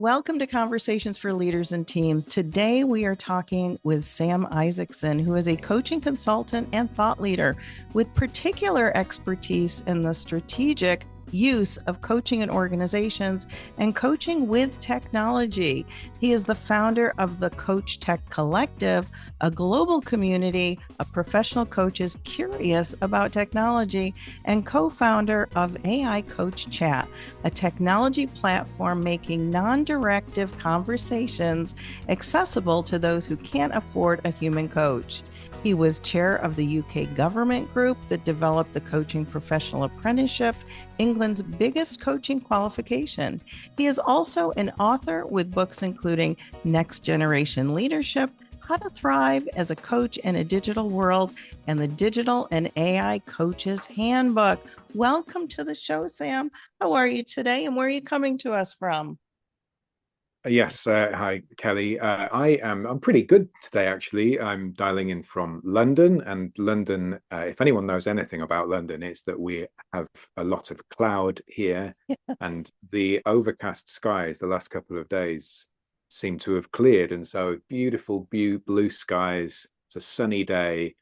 Welcome to Conversations for Leaders and Teams. Today we are talking with Sam Isaacson, who is a coaching consultant and thought leader with particular expertise in the strategic use of coaching in organizations and coaching with technology. He is the founder of the Coach Tech Collective, a global community of professional coaches curious about technology, and co-founder of AI Coach Chat, a technology platform making non-directive conversations accessible to those who can't afford a human coach. He was chair of the UK government group that developed the Coaching Professional Apprenticeship, England's biggest coaching qualification. He is also an author with books including Next Generation Leadership, How to Thrive as a Coach in a Digital World, and the Digital and AI Coach's Handbook. Welcome to the show, Sam. How are you today, and where are you coming to us from? Yes, hi Kelly. I'm pretty good today actually. I'm dialing in from London, and London, if anyone knows anything about London, it's that we have a lot of cloud here, Yes. and the overcast skies the last couple of days seem to have cleared, and so beautiful blue skies. It's a sunny day.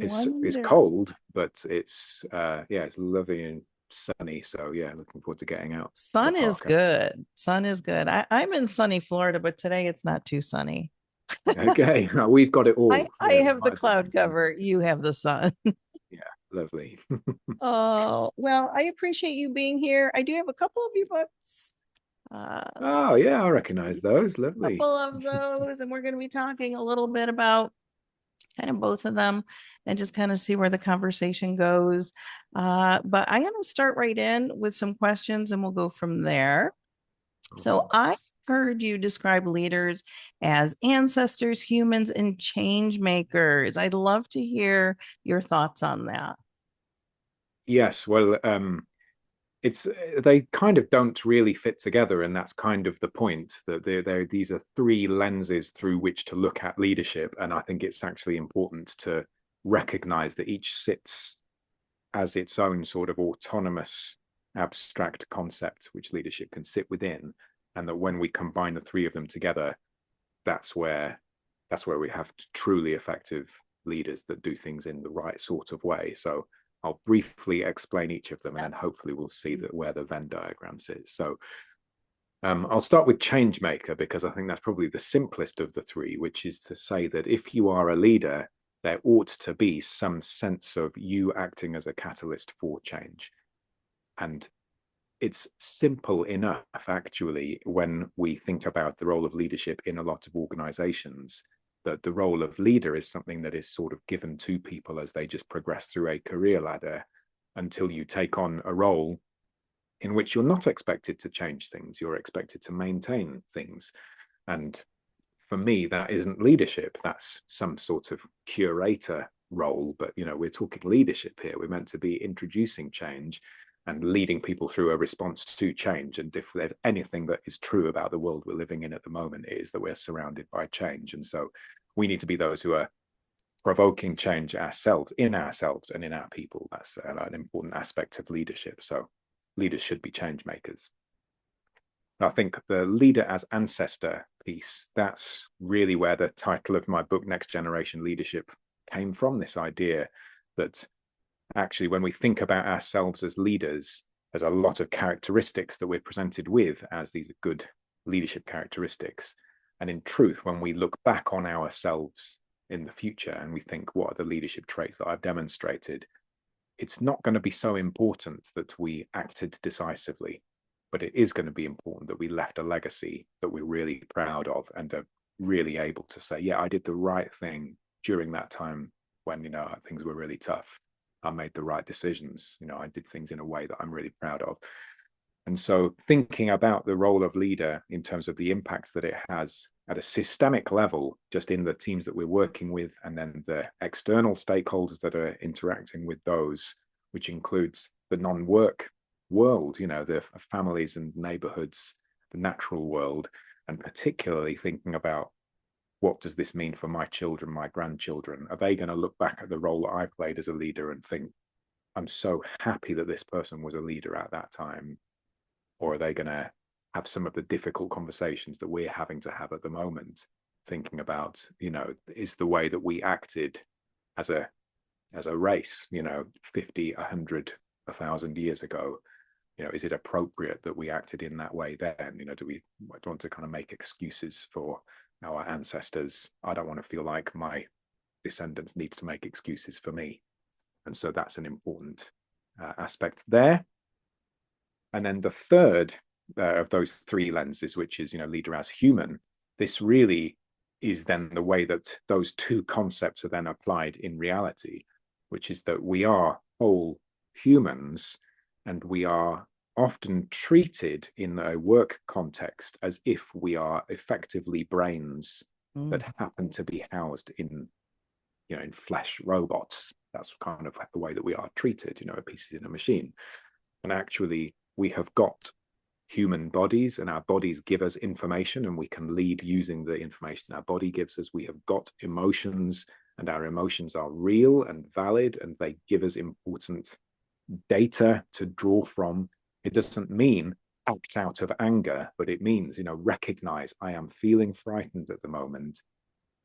It's Wonderful. cold, but it's it's lovely and sunny. So yeah, looking forward to getting out to the Sun is park. good. Sun is good. I'm in sunny Florida, but today it's not too sunny. Okay, we've got it I, all. I Yeah, we have the might as well cloud keep using cover. it. You have the sun. Yeah, lovely. Oh, well, I appreciate you being here. I do have a couple of your books. Oh, Let's yeah, I recognize see, those. a couple Lovely. of those, and we're going to be talking a little bit about kind of both of them and just kind of see where the conversation goes. But I'm going to start right in with some questions and we'll go from there. So I heard you describe leaders as ancestors, humans, and change makers. I'd love to hear your thoughts on that. Yes, well, it's they kind of don't really fit together, and that's kind of the point that these are three lenses through which to look at leadership, and I think it's actually important to recognize that each sits as its own sort of autonomous abstract concept which leadership can sit within, and that when we combine the three of them together, that's where we have truly effective leaders that do things in the right sort of way. So I'll briefly explain each of them, and then hopefully we'll see that where the Venn diagram sits. So I'll start with change maker, because I think that's probably the simplest of the three, which is to say that if you are a leader, there ought to be some sense of you acting as a catalyst for change. And it's simple enough, actually, when we think about the role of leadership in a lot of organizations, that the role of leader is something that is sort of given to people as they just progress through a career ladder until you take on a role in which you're not expected to change things, you're expected to maintain things. And for me, that isn't leadership, that's some sort of curator role. But we're talking leadership here. We're meant to be introducing change and leading people through a response to change. And if there's anything that is true about the world we're living in at the moment, it is that we're surrounded by change. And so we need to be those who are provoking change ourselves, in ourselves and in our people. That's an important aspect of leadership. So leaders should be change makers. I think the leader as ancestor piece, that's really where the title of my book, Next Generation Leadership, came from. This idea that actually, when we think about ourselves as leaders, there's a lot of characteristics that we're presented with as these good leadership characteristics. And in truth, when we look back on ourselves in the future and we think, what are the leadership traits that I've demonstrated? It's not going to be so important that we acted decisively, but it is going to be important that we left a legacy that we're really proud of and are really able to say, yeah, I did the right thing during that time when, things were really tough. I made the right decisions. I did things in a way that I'm really proud of. And so thinking about the role of leader in terms of the impacts that it has at a systemic level, just in the teams that we're working with, and then the external stakeholders that are interacting with those, which includes the non-work world, the families and neighborhoods, the natural world, and particularly thinking about what does this mean for my children, my grandchildren? Are they going to look back at the role that I played as a leader and think, I'm so happy that this person was a leader at that time? Or are they going to have some of the difficult conversations that we're having to have at the moment, thinking about, is the way that we acted as a race, 50, 100, 1,000 years ago, is it appropriate that we acted in that way then? Do we want to kind of make excuses for our ancestors? I don't want to feel like my descendants needs to make excuses for me. And so that's an important aspect there. And then the third of those three lenses, which is, leader as human, this really is then the way that those two concepts are then applied in reality, which is that we are whole humans, and we are often treated in a work context as if we are effectively brains that happen to be housed in flesh robots. That's kind of the way that we are treated, pieces in a machine. And actually, we have got human bodies, and our bodies give us information, and we can lead using the information our body gives us. We have got emotions, and our emotions are real and valid, and they give us important data to draw from. It doesn't mean act out of anger, but it means, recognize I am feeling frightened at the moment.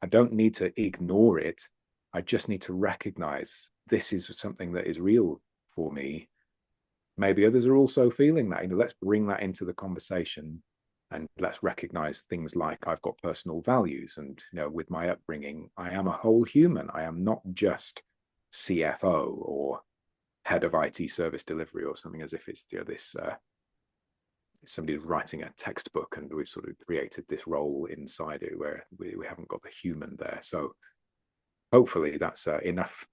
I don't need to ignore it. I just need to recognize this is something that is real for me. Maybe others are also feeling that. Let's bring that into the conversation, and let's recognize things like I've got personal values, and with my upbringing, I am a whole human. I am not just CFO or head of IT service delivery or something, as if it's this somebody's writing a textbook and we've sort of created this role inside it where we haven't got the human there. So hopefully that's enough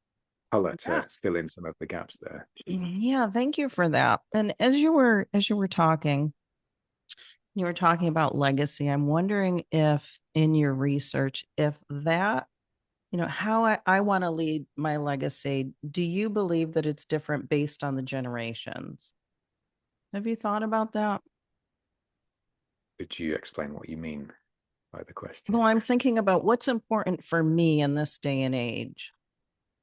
color to fill in some of the gaps there. Yeah, thank you for that. And as you were talking, you were talking about legacy. I'm wondering if in your research, if that, how I want to lead my legacy, do you believe that it's different based on the generations? Have you thought about that? Could you explain what you mean by the question? Well, I'm thinking about what's important for me in this day and age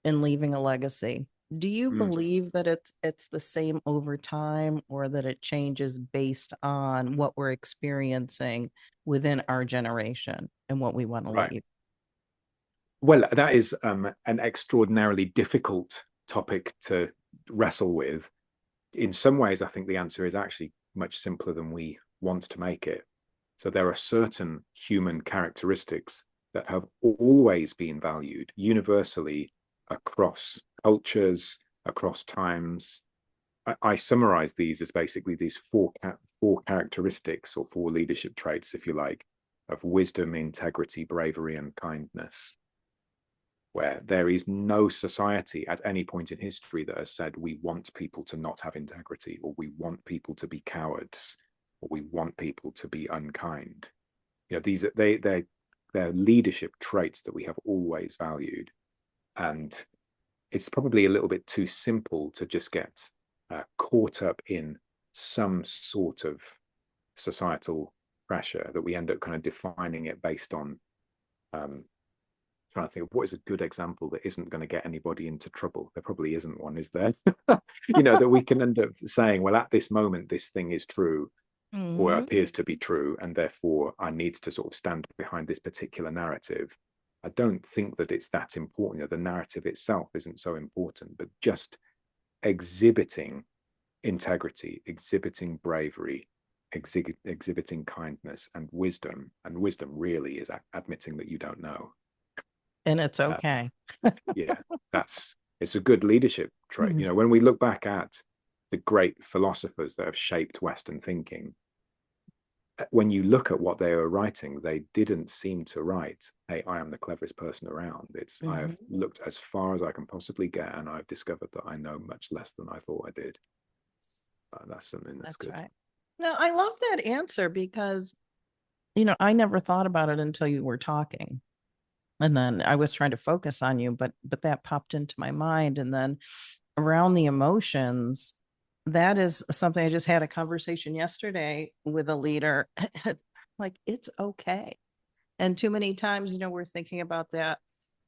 in leaving a legacy. Do you believe that it's the same over time, or that it changes based on what we're experiencing within our generation and what we want to leave? Well, that is an extraordinarily difficult topic to wrestle with. In some ways, I think the answer is actually much simpler than we want to make it. So there are certain human characteristics that have always been valued universally across cultures, across times. I summarize these as basically these four characteristics, or four leadership traits, if you like, of wisdom, integrity, bravery, and kindness, where there is no society at any point in history that has said we want people to not have integrity, or we want people to be cowards, or we want people to be unkind. These are they're leadership traits that we have always valued. And it's probably a little bit too simple to just get caught up in some sort of societal pressure that we end up kind of defining it based on trying to think of what is a good example that isn't going to get anybody into trouble. There probably isn't one, is there? That we can end up saying, well, at this moment, this thing is true, or appears to be true, and therefore I need to sort of stand behind this particular narrative. I don't think that it's that important. The narrative itself isn't so important, but just exhibiting integrity, exhibiting bravery, exhibiting kindness and wisdom. And wisdom really is admitting that you don't know. And it's okay. Yeah, it's a good leadership trait. When we look back at the great philosophers that have shaped Western thinking, when you look at what they were writing, they didn't seem to write, hey, I am the cleverest person around. It's I have looked as far as I can possibly get, and I've discovered that I know much less than I thought I did. That's something that's good. Right. No, I love that answer because, I never thought about it until you were talking. And then I was trying to focus on you, but that popped into my mind. And then around the emotions, that is something I just had a conversation yesterday with a leader. Like, it's okay. And too many times, we're thinking about that,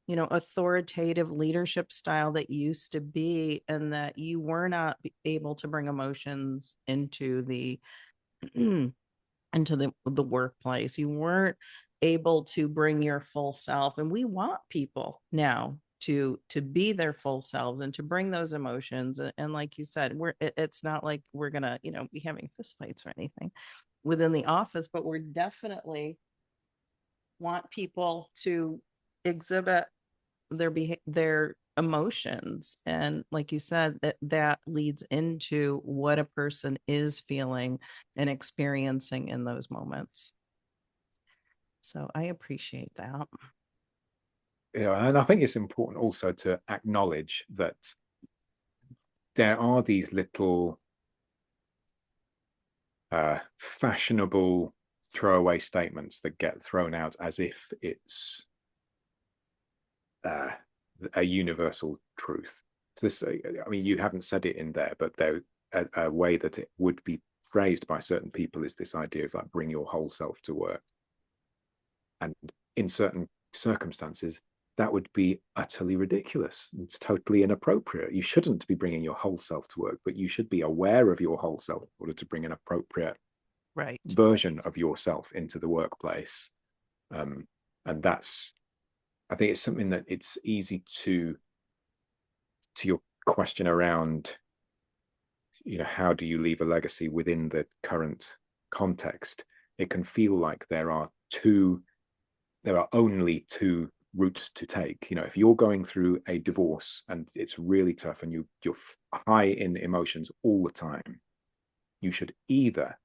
authoritative leadership style that used to be, and that you were not able to bring emotions into the into the workplace. You weren't able to bring your full self. And we want people now to be their full selves and to bring those emotions. And like you said, it's not like we're gonna, be having fistfights or anything within the office, but we're definitely want people to exhibit their emotions. And like you said, that leads into what a person is feeling and experiencing in those moments. So I appreciate that. Yeah, and I think it's important also to acknowledge that there are these little fashionable throwaway statements that get thrown out as if it's a universal truth. So this, I mean, you haven't said it in there, but there, a way that it would be phrased by certain people is this idea of like bring your whole self to work. And in certain circumstances, that would be utterly ridiculous. It's totally inappropriate. You shouldn't be bringing your whole self to work, but you should be aware of your whole self in order to bring an appropriate Right. version of yourself into the workplace. And that's, I think it's something that it's easy to your question around, how do you leave a legacy within the current context? It can feel like there are only two routes to take. If you're going through a divorce and it's really tough and you're high in emotions all the time, you should either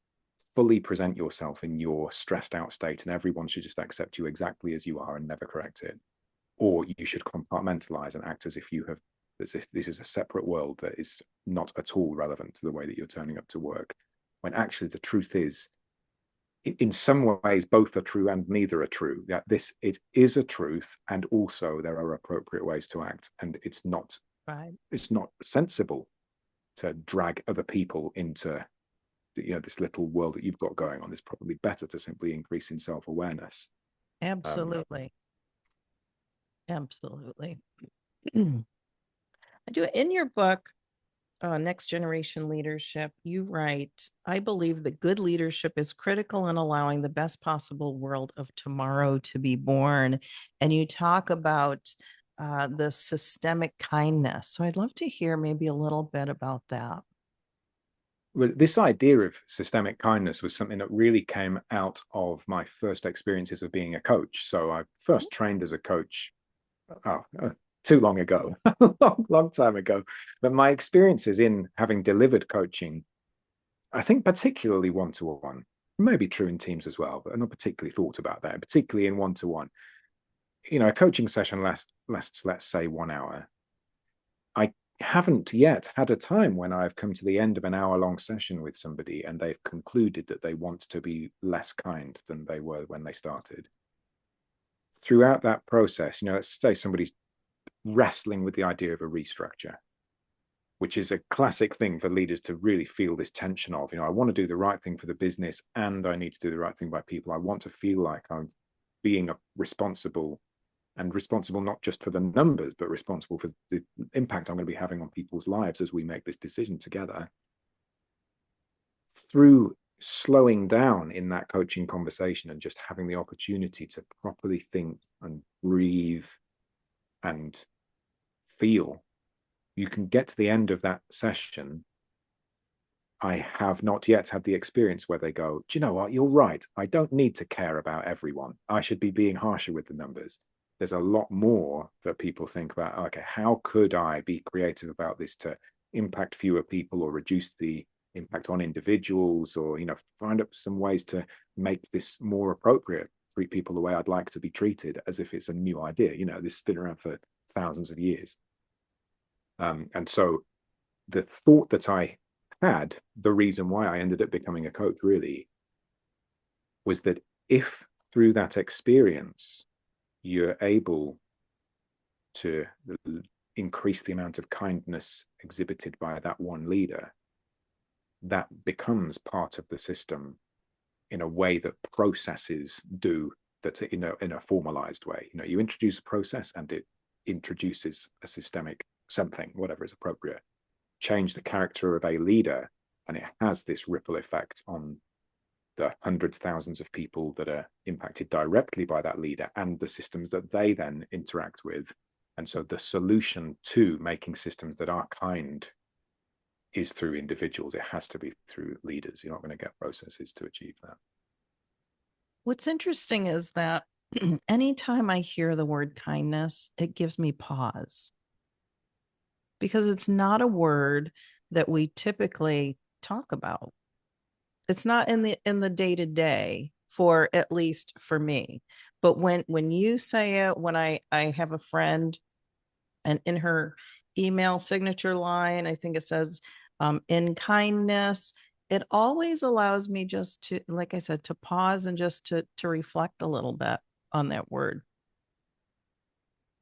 fully present yourself in your stressed out state and everyone should just accept you exactly as you are and never correct it, or you should compartmentalize and act as if this is a separate world that is not at all relevant to the way that you're turning up to work, when actually the truth is, in some ways both are true and neither are true. That it is a truth, and also there are appropriate ways to act, and it's not Right. sensible to drag other people into this little world that you've got going on. It's probably better to simply increase in self-awareness. Absolutely. Absolutely. I do. In your book, Next Generation Leadership, you write, I believe that good leadership is critical in allowing the best possible world of tomorrow to be born. And you talk about the systemic kindness. So I'd love to hear maybe a little bit about that. Well, this idea of systemic kindness was something that really came out of my first experiences of being a coach. So I first trained as a coach too long ago, long time ago. But my experiences in having delivered coaching, I think particularly one-to-one, maybe true in teams as well, but I'm not particularly thought about that, particularly in one-to-one. A coaching session lasts, let's say, 1 hour. I haven't yet had a time when I've come to the end of an hour-long session with somebody and they've concluded that they want to be less kind than they were when they started. Throughout that process, let's say somebody's wrestling with the idea of a restructure, which is a classic thing for leaders to really feel this tension of, I want to do the right thing for the business and I need to do the right thing by people. I want to feel like I'm being responsible, and responsible not just for the numbers, but responsible for the impact I'm going to be having on people's lives as we make this decision together. Through slowing down in that coaching conversation and just having the opportunity to properly think and breathe and feel, you can get to the end of that session. I have not yet had the experience where they go, do you know what, you're right, I don't need to care about everyone, I should be being harsher with the numbers. There's a lot more that people think about, okay, how could I be creative about this to impact fewer people or reduce the impact on individuals, or find up some ways to make this more appropriate, treat people the way I'd like to be treated, as if it's a new idea. This has been around for thousands of years. And so the thought that I had, the reason why I ended up becoming a coach really, was that if through that experience you're able to increase the amount of kindness exhibited by that one leader, that becomes part of the system in a way that processes do, that in a formalized way. You introduce a process and it introduces a systemic something, whatever is appropriate. Change the character of a leader and it has this ripple effect on the hundreds, thousands of people that are impacted directly by that leader and the systems that they then interact with. And so the solution to making systems that are kind is through individuals. It has to be through leaders. You're not going to get processes to achieve that. What's interesting is that anytime I hear the word kindness, it gives me pause because it's not a word that we typically talk about. It's not in the day to day, for at least for me. But when you say it, when I have a friend and in her email signature line, I think it says in kindness, it always allows me just to, like I said, to pause and just to reflect a little bit on that word.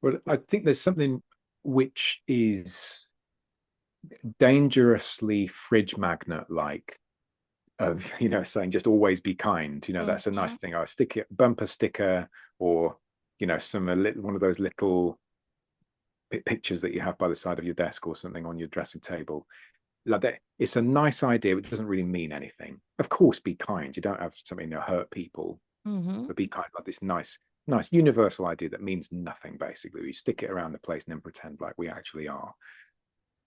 But I think there's something which is dangerously fridge magnet like of saying just always be kind. That's a nice Mhm. thing. I stick it bumper sticker, or some one of those little pictures that you have by the side of your desk or something on your dressing table. Like that, it's a nice idea, but it doesn't really mean anything. Of course, be kind. You don't have something to hurt people, Mhm. but be kind. Like this nice universal idea that means nothing. Basically, we stick it around the place and then pretend like we actually are.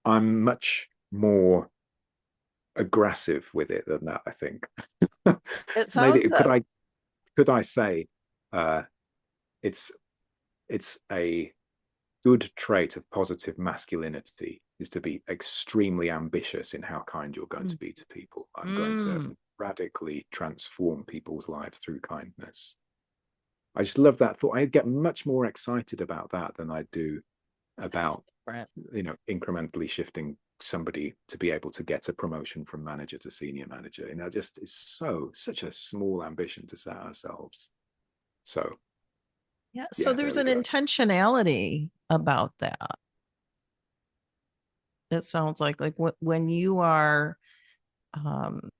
I'm much more aggressive with it than that, I think. It Maybe sounds that could I say uh it's it's a good trait of positive masculinity is to be extremely ambitious in how kind you're going to be to people. I'm going to mm, radically transform people's lives through kindness. I just love that thought. I get much more excited about that than I do that's about different. incrementally shifting somebody to be able to get a promotion from manager to senior manager. Just is such a small ambition to set ourselves. So Yeah. So yeah, there there's we an go. intentionality about that. It sounds like when you are, um,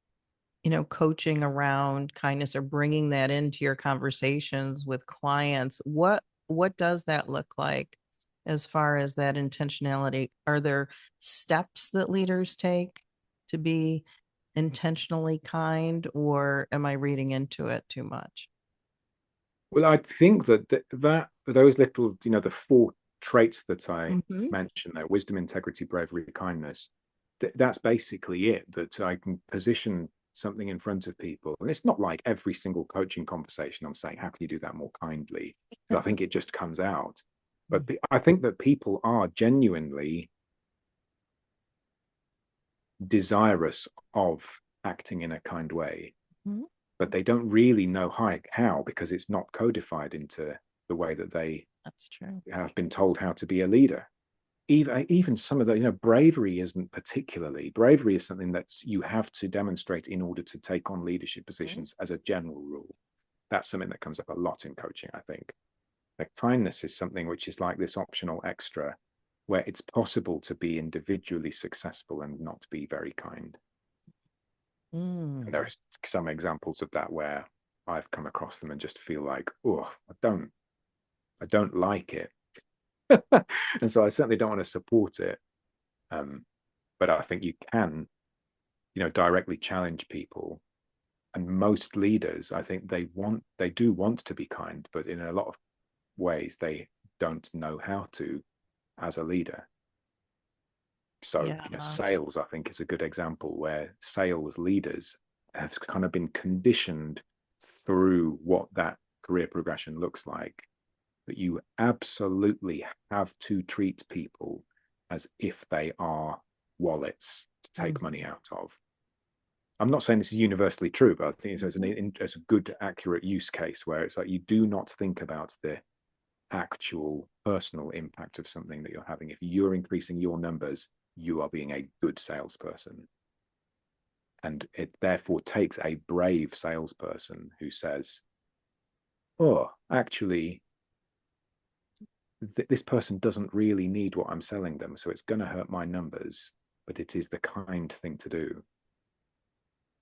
coaching around kindness or bringing that into your conversations with clients, what does that look like as far as that intentionality? Are there steps that leaders take to be intentionally kind, or am I reading into it too much? Well, I think that those little, the four traits that I Mm-hmm. mentioned there, wisdom, integrity, bravery, kindness, that's basically it, that I can position something in front of people. And it's not like every single coaching conversation I'm saying, how can you do that more kindly? Because I think it just comes out. But I think that people are genuinely desirous of acting in a kind way, Mm-hmm. but they don't really know how because it's not codified into the way that they That's true. have been told how to be a leader. Even some of the, bravery isn't particularly. Bravery is something that you have to demonstrate in order to take on leadership Mhm. positions as a general rule. That's something that comes up a lot in coaching, I think. The kindness is something which is like this optional extra where it's possible to be individually successful and not be very kind. And there Mm. are some examples of that where I've come across them and just feel like, oh, I don't like it. And so I certainly don't want to support it. Um, but I think you can, directly challenge people. And most leaders, I think they do want to be kind, but in a lot of ways they don't know how to as a leader. So, Yeah. sales, I think, is a good example where sales leaders have kind of been conditioned through what that career progression looks like. But you absolutely have to treat people as if they are wallets to take money Mhm. out of. I'm not saying this is universally true, but I think Mhm. it's a good, accurate use case where it's like you do not think about the actual personal impact of something that you're having. If you're increasing your numbers, you are being a good salesperson. And it therefore takes a brave salesperson who says, oh, actually, this person doesn't really need what I'm selling them. So it's going to hurt my numbers, but it is the kind thing to do.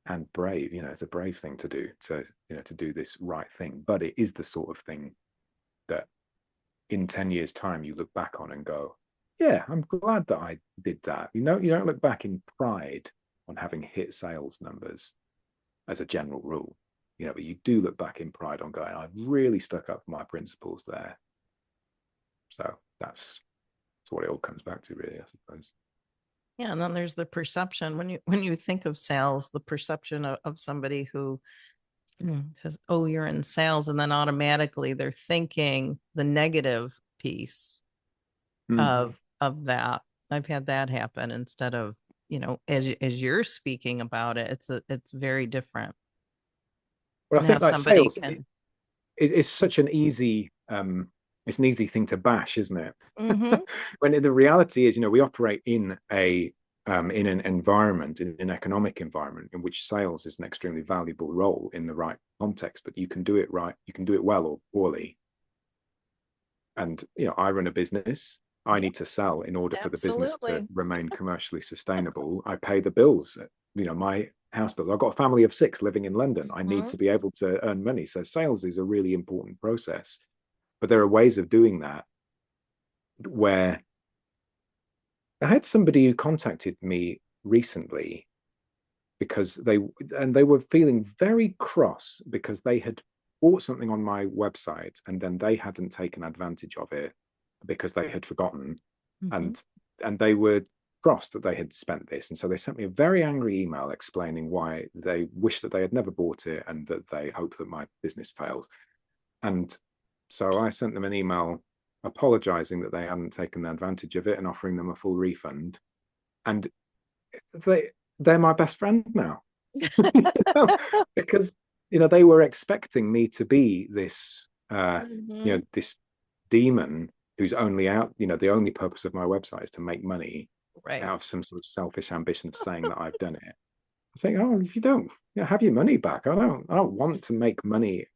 And brave, it's a brave thing to do to do this right thing. But it is the sort of thing that in 10 years' time you look back on and go, yeah, I'm glad that I did that. You don't look back in pride on having hit sales numbers, as a general rule. But you do look back in pride on going, I've really stuck up for my principles there. So that's what it all comes back to, really, I suppose. Yeah, and then there's the perception when you think of sales, the perception of somebody who says, "Oh, you're in sales," and then automatically they're thinking the negative piece of that. I've had that happen instead of, as you're speaking about it, it's very different. Well, I Now think like somebody sales can. it's such an easy it's an easy thing to bash, isn't it? Mm-hmm. When the reality is, we operate in an environment, in an economic environment, in which sales is an extremely valuable role in the right context. But you can do it right, you can do it well or poorly. And I run a business. I Yeah, need to sell in order for the business to absolutely. remain commercially sustainable. I pay the bills, my house bills. I've got a family of 6 living in London. I need Mm-hmm. to be able to earn money. So sales is a really important process. But there are ways of doing that where I had somebody who contacted me recently because they were feeling very cross because they had bought something on my website and then they hadn't taken advantage of it because they had forgotten, Mm-hmm. and they were cross that they had spent this, and so they sent me a very angry email explaining why they wish that they had never bought it and that they hope that my business fails. And so I sent them an email apologizing that they hadn't taken advantage of it and offering them a full refund. And they they're my best friend now. Because they were expecting me to be this Mm-hmm. this demon who's only out, the only purpose of my website is to make money Right. out of some sort of selfish ambition of saying that I've done it. I think, oh, if you don't, have your money back. I don't want to make money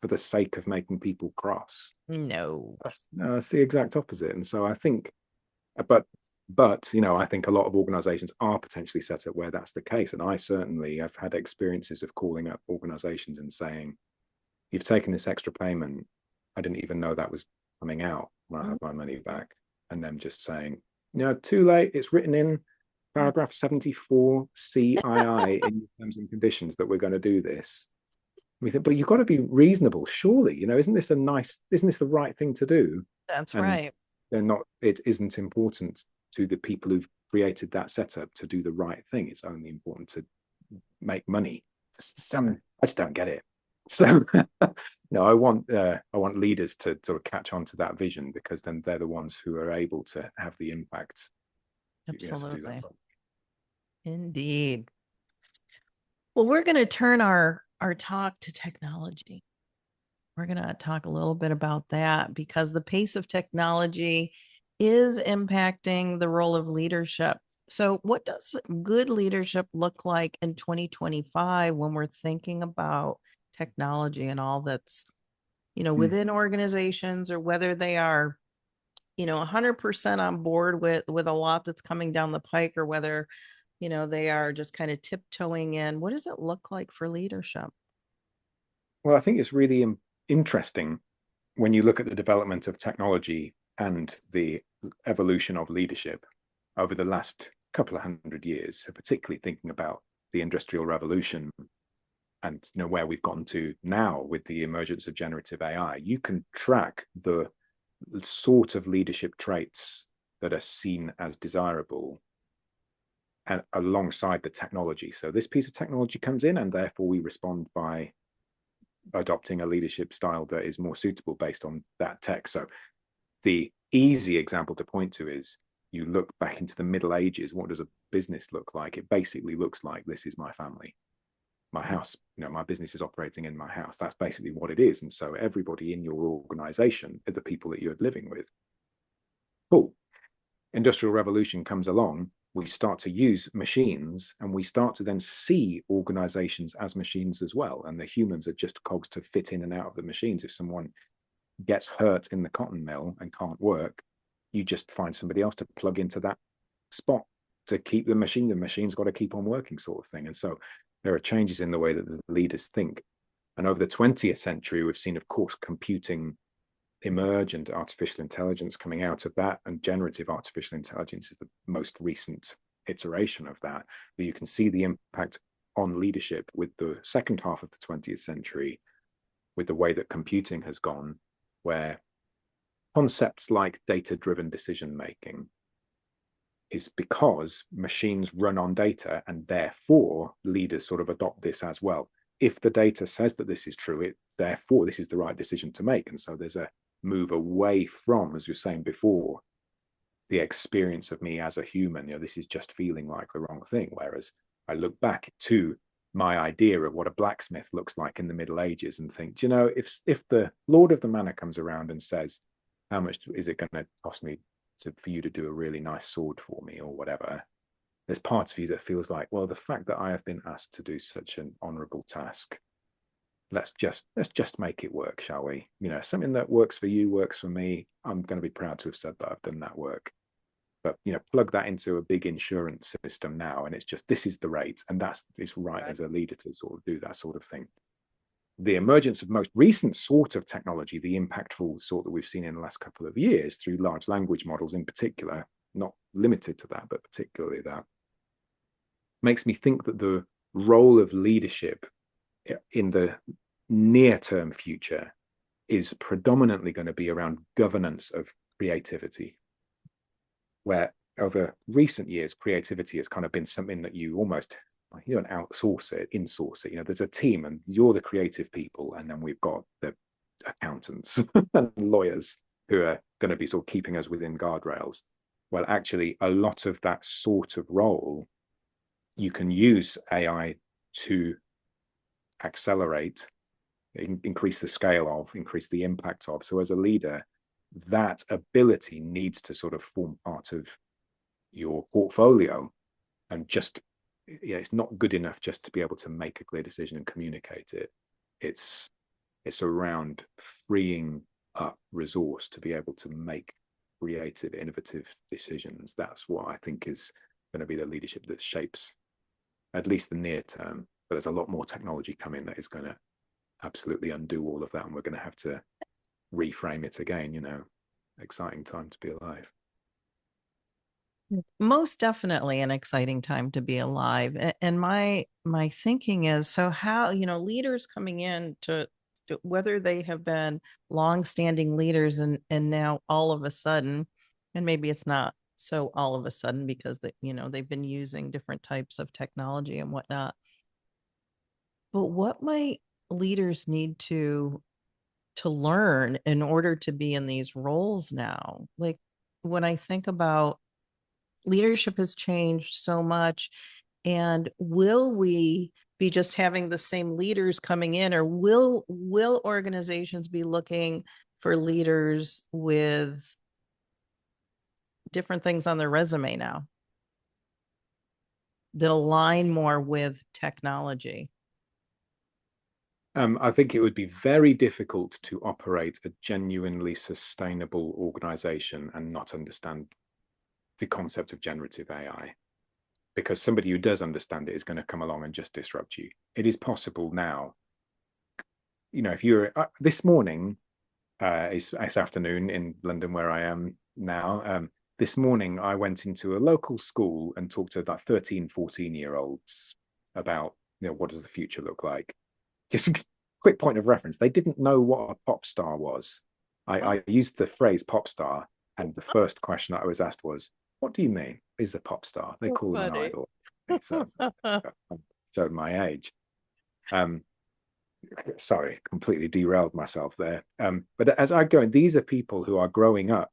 for the sake of making people cross. No. That's the exact opposite. And so I think, but I think a lot of organizations are potentially set up where that's the case. And I certainly have had experiences of calling up organizations and saying, you've taken this extra payment. I didn't even know that was coming out when I have my money back. And them just saying, too late. It's written in paragraph 74 CII in terms and conditions that we're going to do this. We think, but you've got to be reasonable, surely. Isn't this the right thing to do? That's And right. it isn't important to the people who've created that setup to do the right thing. It's only important to make money. I just don't get it. So I want leaders to sort of catch on to that vision, because then they're the ones who are able to have the impact, to do that. Absolutely. Indeed. Well, we're going to turn our talk to technology. We're going to talk a little bit about that because the pace of technology is impacting the role of leadership. So, what does good leadership look like in 2025 when we're thinking about technology and all that's, within organizations, or whether they are, 100% on board with a lot that's coming down the pike, or whether, they are just kind of tiptoeing in? What does it look like for leadership? Well, I think it's really interesting when you look at the development of technology and the evolution of leadership over the last couple of 100 years, so particularly thinking about the Industrial Revolution and where we've gotten to now with the emergence of generative AI. You can track the sort of leadership traits that are seen as desirable and alongside the technology. So this piece of technology comes in, and therefore we respond by adopting a leadership style that is more suitable based on that tech. So the easy example to point to is, you look back into the Middle Ages, what does a business look like? It basically looks like, this is my family, my house, my business is operating in my house. That's basically what it is. And so everybody in your organization are the people that you're living with. Cool. Industrial Revolution comes along, we start to use machines, and we start to then see organizations as machines as well. And the humans are just cogs to fit in and out of the machines. If someone gets hurt in the cotton mill and can't work, you just find somebody else to plug into that spot to keep the machine's got to keep on working, sort of thing. And so there are changes in the way that the leaders think. And over the 20th century, we've seen, of course, computing emerge and artificial intelligence coming out of that. And generative artificial intelligence is the most recent iteration of that. But you can see the impact on leadership with the second half of the 20th century, with the way that computing has gone, where concepts like data-driven decision making is because machines run on data, and therefore leaders sort of adopt this as well. If the data says that this is true, therefore this is the right decision to make. And so there's a move away from, as you were saying before, the experience of me as a human. This is just feeling like the wrong thing. Whereas I look back to my idea of what a blacksmith looks like in the Middle Ages and think, if the Lord of the Manor comes around and says, how much is it going to cost me for you to do a really nice sword for me or whatever, there's parts of you that feels like, well, the fact that I have been asked to do such an honorable task, let's just make it work, shall we? Something that works for you works for me. I'm going to be proud to have said that I've done that work. But plug that into a big insurance system now, and it's just, this is the rate, and it's right as a leader to sort of do that sort of thing. The emergence of most recent sort of technology, the impactful sort that we've seen in the last couple of years through large language models in particular, not limited to that, but particularly that, makes me think that the role of leadership in the near-term future is predominantly going to be around governance of creativity, where over recent years, creativity has kind of been something that you don't outsource it, insource it. There's a team and you're the creative people, and then we've got the accountants and lawyers who are going to be sort of keeping us within guardrails. Well, actually, a lot of that sort of role, you can use AI to accelerate, increase the scale of, increase the impact of. So as a leader, that ability needs to sort of form part of your portfolio, and just it's not good enough just to be able to make a clear decision and communicate it. It's around freeing up resource to be able to make creative, innovative decisions. That's what I think is going to be the leadership that shapes at least the near term. But there's a lot more technology coming that is going to absolutely undo all of that, and we're going to have to reframe it again. Exciting time to be alive. Most definitely an exciting time to be alive. And my thinking is, so how, leaders coming in to whether they have been long-standing leaders and now all of a sudden, and maybe it's not so all of a sudden because they've been using different types of technology and whatnot. But what might leaders need to learn in order to be in these roles now? Like, when I think about leadership has changed so much, and will we be just having the same leaders coming in, or will organizations be looking for leaders with different things on their resume now that align more with technology? I think it would be very difficult to operate a genuinely sustainable organization and not understand the concept of generative AI, because somebody who does understand it is going to come along and just disrupt you. It is possible now. If you're this morning, it's afternoon in London where I am now. This morning, I went into a local school and talked to like 13, 14-year-olds about, what does the future look like? Just a quick point of reference. They didn't know what a pop star was. I used the phrase pop star, and the first question that I was asked was, what do you mean is a pop star? They call it an idol. So I showed my age. Sorry, completely derailed myself there. But as I go, these are people who are growing up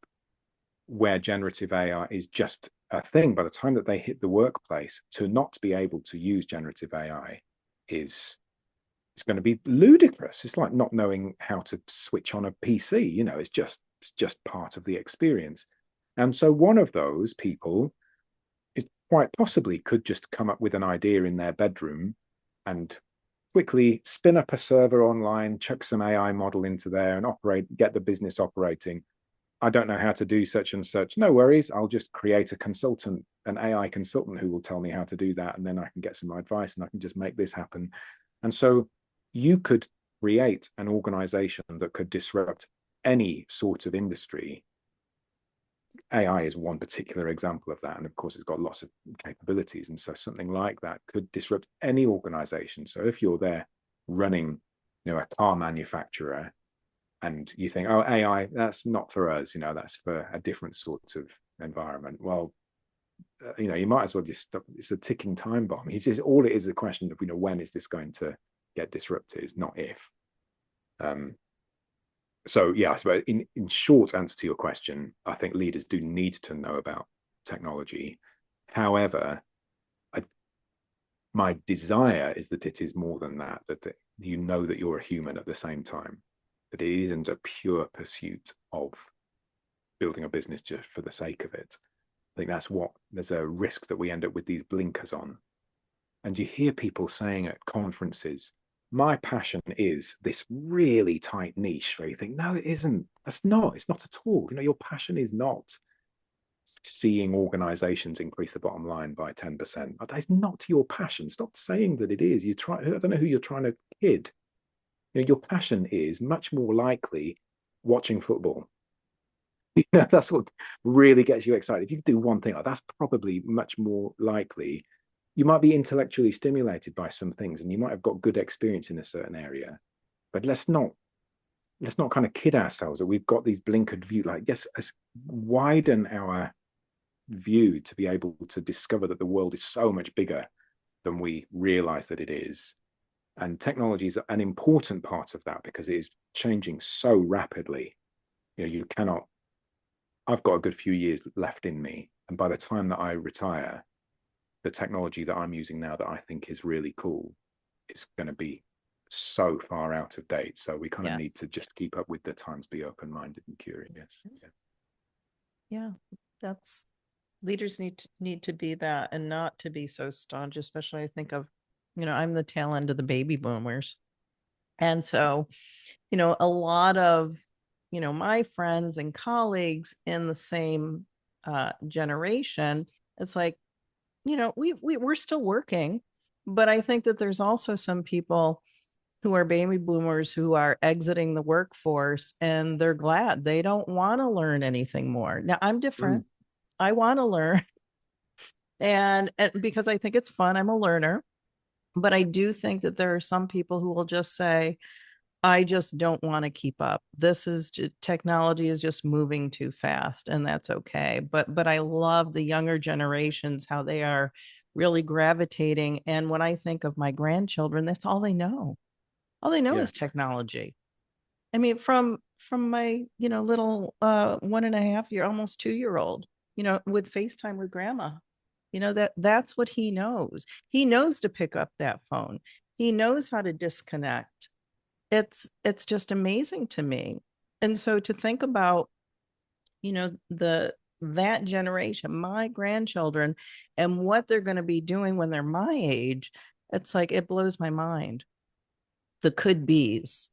where generative AI is just a thing. By the time that they hit the workplace, to not be able to use generative AI it's going to be ludicrous. It's like not knowing how to switch on a PC. It's just part of the experience. And so one of those people is quite possibly could just come up with an idea in their bedroom and quickly spin up a server online, chuck some AI model into there and get the business operating. I don't know how to do such and such. No worries. I'll just create a consultant, an AI consultant who will tell me how to do that. And then I can get some advice and I can just make this happen. And so you could create an organization that could disrupt any sort of industry AI is one particular example of that. And of course, it's got lots of capabilities. And so something like that could disrupt any organization. So if you're there running, a car manufacturer, and you think, oh, AI, that's not for us, that's for a different sort of environment. Well, you might as well just stop. It's a ticking time bomb. It's just, all it is a question of, when is this going to get disrupted, not if. So yeah, I suppose in short answer to your question, I think leaders do need to know about technology. However, my desire is that it is more than that, that that you're a human at the same time, that it isn't a pure pursuit of building a business just for the sake of it. I think there's a risk that we end up with these blinkers on. And you hear people saying at conferences, my passion is this really tight niche, where you think, no, it isn't. It's not at all. Your passion is not seeing organizations increase the bottom line by 10%. That's not your passion. Stop saying that it is. I don't know who you're trying to kid. Your passion is much more likely watching football. That's what really gets you excited. If you do one thing, that's probably much more likely. You might be intellectually stimulated by some things, and you might have got good experience in a certain area. But let's not kind of kid ourselves that we've got these blinkered view. Like, yes, let's widen our view to be able to discover that the world is so much bigger than we realize that it is. And technology is an important part of that because it is changing so rapidly. You cannot. I've got a good few years left in me, and by the time that I retire, the technology that I'm using now that I think is really cool is going to be so far out of date. So we kind of need to just keep up with the times, be open-minded and curious. Yeah, that's leaders need to be that, and not to be so staunch. Especially, I think of, I'm the tail end of the baby boomers, and so, a lot of, my friends and colleagues in the same generation, it's like, we're still working, but I think that there's also some people who are baby boomers who are exiting the workforce, and they're glad. They don't want to learn anything more. Now, I'm different. I want to learn, and because I think it's fun, I'm a learner. But I do think that there are some people who will just say, I just don't want to keep up. Technology is just moving too fast, and that's okay. But I love the younger generations, how they are really gravitating. And when I think of my grandchildren, that's all they know. All they know is technology. I mean, from my, little 1.5 year, almost 2 year old, with FaceTime with grandma, that's what he knows. He knows to pick up that phone. He knows how to disconnect. It's just amazing to me. And so to think about, that generation, my grandchildren, and what they're going to be doing when they're my age, it's like, it blows my mind. The could be's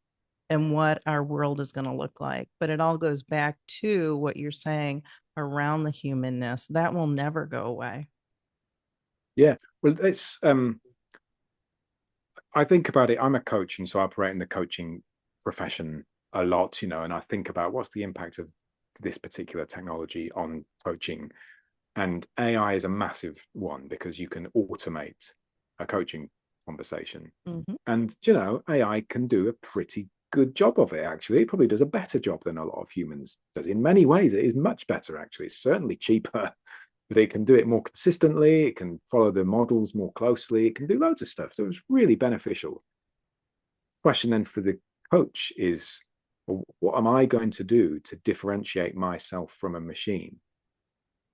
and what our world is going to look like. But it all goes back to what you're saying around the humanness. That will never go away. Yeah. Well, it's I think about it. I'm a coach, and so I operate in the coaching profession a lot, and I think about what's the impact of this particular technology on coaching. And AI is a massive one because you can automate a coaching conversation. Mm-hmm. And, AI can do a pretty good job of it, actually. It probably does a better job than a lot of humans does. In many ways, it is much better, actually. It's certainly cheaper, but it can do it more consistently. It can follow the models more closely. It can do loads of stuff. So it's really beneficial. Question then for the coach is, well, what am I going to do to differentiate myself from a machine?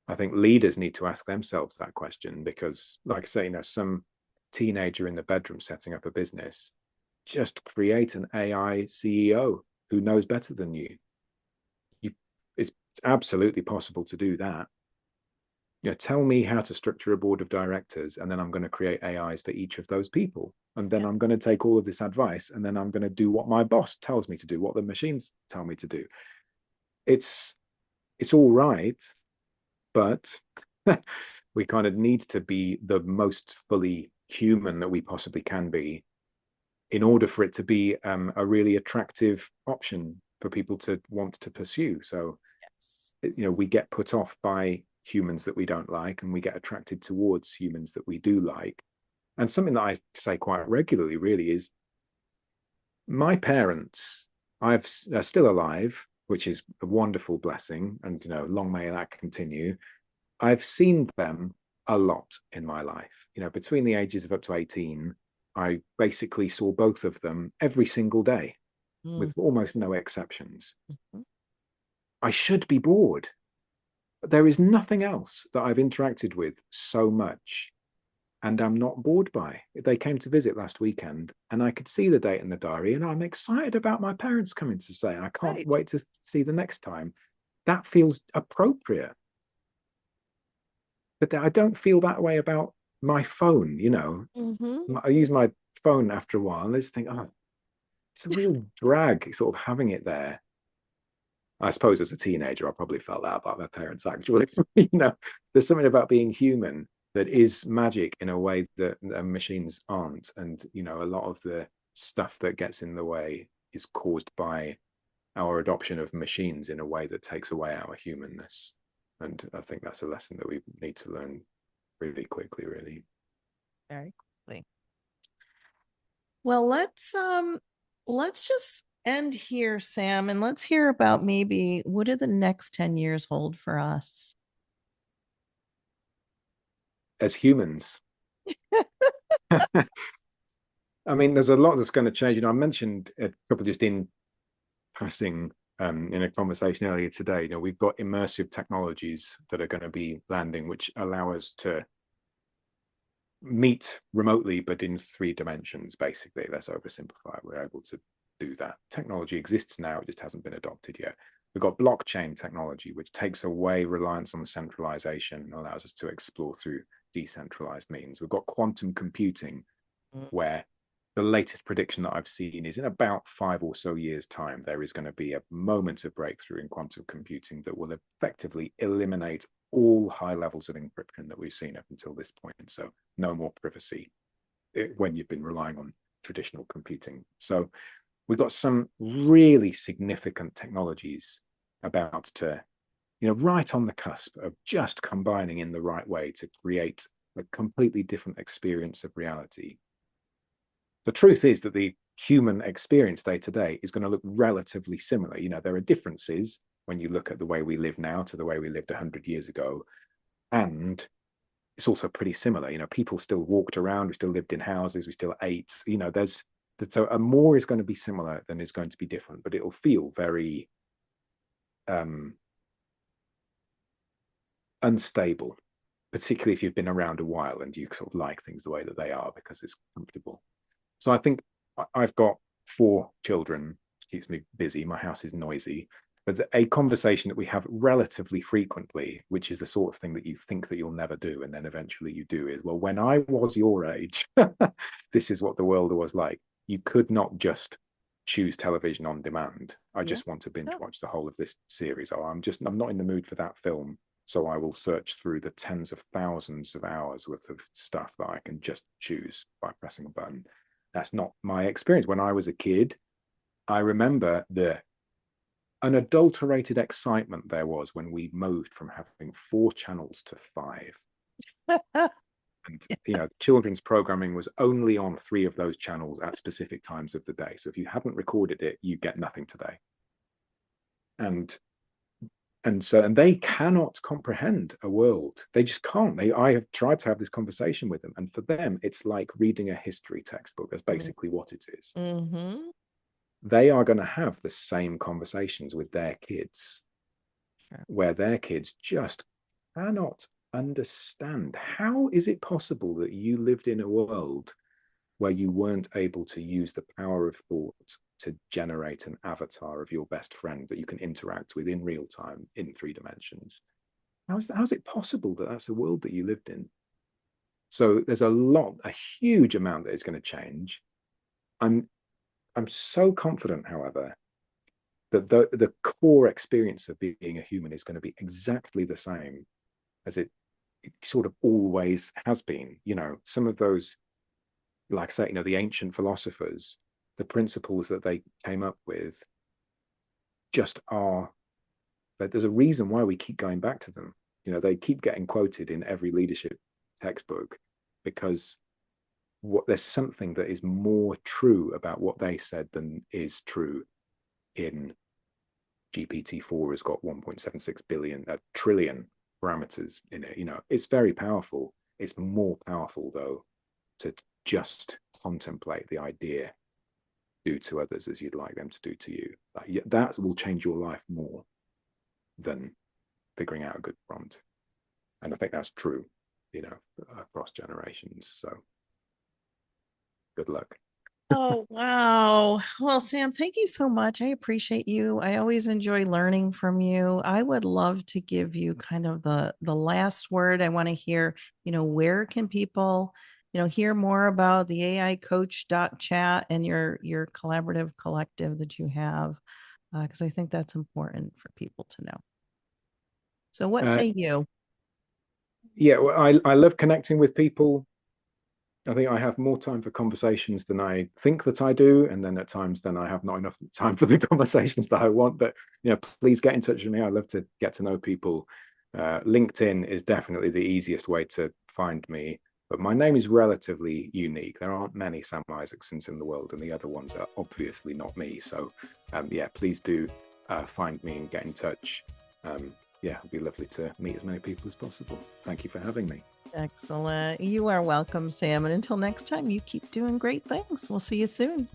I think leaders need to ask themselves that question because, like I say, some teenager in the bedroom setting up a business, just create an AI CEO who knows better than you. It's absolutely possible to do that. Tell me how to structure a board of directors, and then I'm going to create AIs for each of those people. And then I'm going to take all of this advice, and then I'm going to do what my boss tells me to do, what the machines tell me to do. It's all right, but we kind of need to be the most fully human that we possibly can be in order for it to be a really attractive option for people to want to pursue. So we get put off by humans that we don't like, and we get attracted towards humans that we do like. And something that I say quite regularly really is my parents, are still alive, which is a wonderful blessing, and long may that continue. I've seen them a lot in my life. Between the ages of up to 18, I basically saw both of them every single day Mm-hmm. with almost no exceptions. I should be bored. But there is nothing else that I've interacted with so much and I'm not bored by. They came to visit last weekend and I could see the date in the diary and I'm excited about my parents coming to stay. I can't Right. wait to see the next time. That feels appropriate. But I don't feel that way about my phone. Mm-hmm. I use my phone after a while and I just think, oh, it's a real drag sort of having it there. I suppose as a teenager, I probably felt that about my parents, actually. There's something about being human that is magic in a way that machines aren't. And, a lot of the stuff that gets in the way is caused by our adoption of machines in a way that takes away our humanness. And I think that's a lesson that we need to learn really quickly, really. Very quickly. Well, let's just end here, Sam, and let's hear about maybe what do the next 10 years hold for us? As humans, I mean, there's a lot that's going to change. I mentioned a couple just in passing in a conversation earlier today. We've got immersive technologies that are going to be landing, which allow us to meet remotely, but in 3 dimensions, basically. Let's oversimplify. We're able to do that. Technology exists now, it just hasn't been adopted yet. We've got blockchain technology, which takes away reliance on the centralization and allows us to explore through decentralized means. We've got quantum computing, where the latest prediction that I've seen is in about 5 or so years' time, there is going to be a moment of breakthrough in quantum computing that will effectively eliminate all high levels of encryption that we've seen up until this point. So no more privacy when you've been relying on traditional computing. So we've got some really significant technologies about to, right on the cusp of just combining in the right way to create a completely different experience of reality. The truth is that the human experience day to day is going to look relatively similar. There are differences when you look at the way we live now to the way we lived 100 years ago. And it's also pretty similar. People still walked around, we still lived in houses, we still ate. So a more is going to be similar than is going to be different, but it'll feel very unstable, particularly if you've been around a while and you sort of like things the way that they are because it's comfortable. So I think I've got 4 children, keeps me busy. My house is noisy. But a conversation that we have relatively frequently, which is the sort of thing that you think that you'll never do, and then eventually you do, is, well, when I was your age, this is what the world was like. You could not just choose television on demand. I Yeah. just want to binge No. watch the whole of this series. Oh, I'm not in the mood for that film. So I will search through the tens of thousands of hours worth of stuff that I can just choose by pressing a button. That's not my experience. When I was a kid, I remember the unadulterated excitement there was when we moved from having 4 channels to 5. And children's programming was only on 3 of those channels at specific times of the day. So if you hadn't recorded it, you get nothing today. And they cannot comprehend a world. They just can't. I have tried to have this conversation with them, and for them, it's like reading a history textbook. That's basically what it is. Mm-hmm. They are going to have the same conversations with their kids, Sure. where their kids just cannot understand. How is it possible that you lived in a world where you weren't able to use the power of thought to generate an avatar of your best friend that you can interact with in real time in 3 dimensions? How's it possible that that's a world that you lived in? So there's a huge amount that is going to change. I'm I'm so confident, however, that the core experience of being a human is going to be exactly the same as it sort of always has been. Some of those, like I say, the ancient philosophers, the principles that they came up with just are but there's a reason why we keep going back to them. They keep getting quoted in every leadership textbook because there's something that is more true about what they said than is true in GPT-4 has got 1.76 billion, a trillion parameters in it. It's very powerful. It's more powerful, though, to just contemplate the idea, do to others as you'd like them to do to you. That will change your life more than figuring out a good prompt. And I think that's true, across generations. So good luck. Oh, wow. Well, Sam, thank you so much. I appreciate you. I always enjoy learning from you. I would love to give you kind of the last word. I want to hear, where can people, hear more about the AI coach.chat and your collaborative collective that you have, because I think that's important for people to know. So what say you? Yeah, well, I love connecting with people. I think I have more time for conversations than I think that I do, and then at times then I have not enough time for the conversations that I want. But please get in touch with me. I love to get to know people. LinkedIn is definitely the easiest way to find me, but my name is relatively unique. There aren't many Sam Isaacsons in the world, and the other ones are obviously not me. So yeah, please do find me and get in touch. Yeah, it'd be lovely to meet as many people as possible. Thank you for having me. Excellent. You are welcome, Sam. And until next time, you keep doing great things. We'll see you soon.